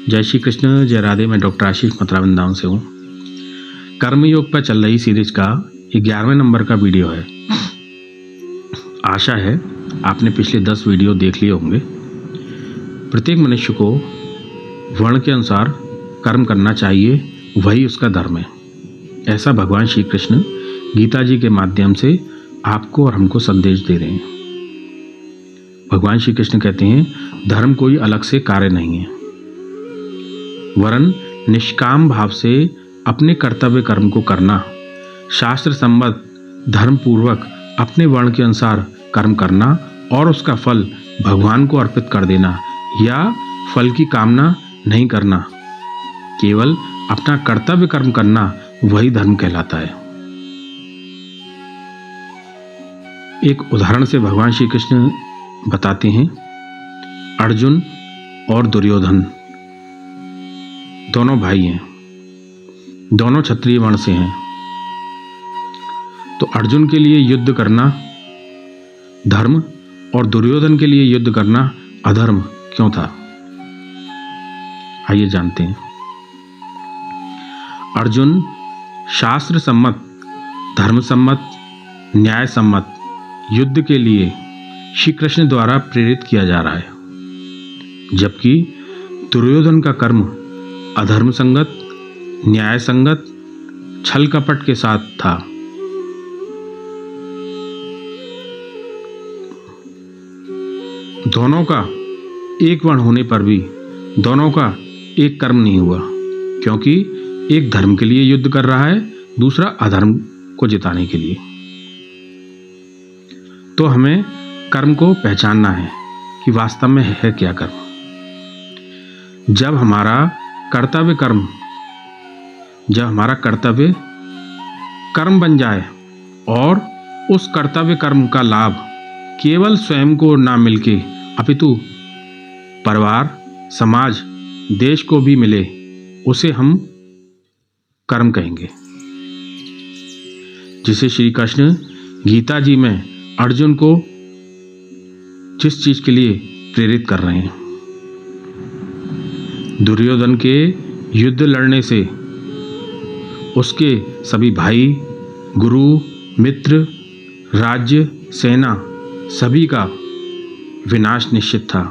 जय श्री कृष्ण, जय राधे। मैं डॉक्टर आशीष मथुरा वृंदावन से हूँ। कर्मयोग पर चल रही सीरीज का 11वें नंबर का वीडियो है। आशा है आपने पिछले 10 वीडियो देख लिए होंगे। प्रत्येक मनुष्य को वर्ण के अनुसार कर्म करना चाहिए, वही उसका धर्म है। ऐसा भगवान श्री कृष्ण गीता जी के माध्यम से आपको और हमको संदेश दे रहे हैं। भगवान श्री कृष्ण कहते हैं, धर्म कोई अलग से कार्य नहीं है, वरन निष्काम भाव से अपने कर्तव्य कर्म को करना, शास्त्र सम्मत धर्म पूर्वक अपने वर्ण के अनुसार कर्म करना और उसका फल भगवान को अर्पित कर देना या फल की कामना नहीं करना, केवल अपना कर्तव्य कर्म करना, वही धर्म कहलाता है। एक उदाहरण से भगवान श्री कृष्ण बताते हैं। अर्जुन और दुर्योधन दोनों भाई हैं, दोनों क्षत्रिय वर्ण से हैं। तो अर्जुन के लिए युद्ध करना धर्म और दुर्योधन के लिए युद्ध करना अधर्म क्यों था? आइए जानते हैं। अर्जुन शास्त्र सम्मत, धर्म सम्मत, न्याय सम्मत युद्ध के लिए श्री कृष्ण द्वारा प्रेरित किया जा रहा है, जबकि दुर्योधन का कर्म अधर्म संगत, न्याय संगत, छल कपट के साथ था। दोनों का एक वर्ण होने पर भी दोनों का एक कर्म नहीं हुआ, क्योंकि एक धर्म के लिए युद्ध कर रहा है, दूसरा अधर्म को जिताने के लिए। तो हमें कर्म को पहचानना है कि वास्तव में है क्या कर्म। जब हमारा कर्तव्य कर्म बन जाए और उस कर्तव्य कर्म का लाभ केवल स्वयं को ना मिलके अपितु परिवार, समाज, देश को भी मिले, उसे हम कर्म कहेंगे। जिसे श्री कृष्ण गीता जी में अर्जुन को जिस चीज के लिए प्रेरित कर रहे हैं। दुर्योधन के युद्ध लड़ने से उसके सभी भाई, गुरु, मित्र, राज्य, सेना सभी का विनाश निश्चित था।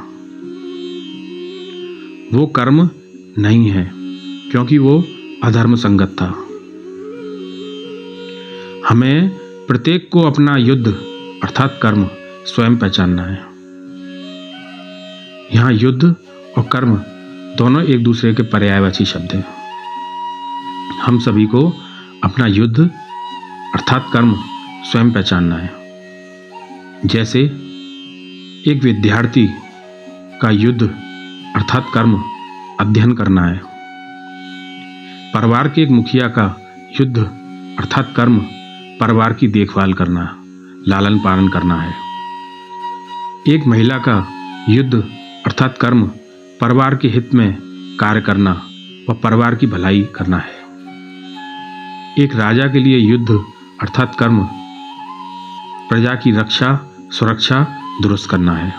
वो कर्म नहीं है, क्योंकि वो अधर्म संगत था। हमें प्रत्येक को अपना युद्ध अर्थात कर्म स्वयं पहचानना है। यहाँ युद्ध और कर्म दोनों एक दूसरे के पर्यायवाची शब्द हैं। हम सभी को अपना युद्ध अर्थात कर्म स्वयं पहचानना है। जैसे एक विद्यार्थी का युद्ध अर्थात कर्म अध्ययन करना है, परिवार के एक मुखिया का युद्ध अर्थात कर्म परिवार की देखभाल करना, लालन पालन करना है। एक महिला का युद्ध अर्थात कर्म परिवार के हित में कार्य करना व परिवार की भलाई करना है। एक राजा के लिए युद्ध अर्थात कर्म प्रजा की रक्षा, सुरक्षा दुरुस्त करना है।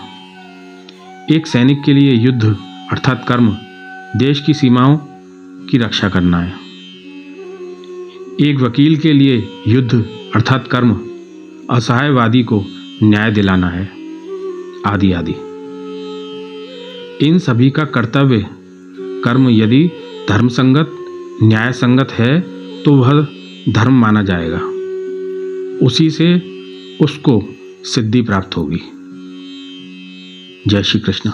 एक सैनिक के लिए युद्ध अर्थात कर्म देश की सीमाओं की रक्षा करना है। एक वकील के लिए युद्ध अर्थात कर्म असहायवादी को न्याय दिलाना है, आदि आदि। इन सभी का कर्तव्य कर्म यदि धर्म संगत, न्याय संगत है तो वह धर्म माना जाएगा। उसी से उसको सिद्धि प्राप्त होगी। जय श्री कृष्ण।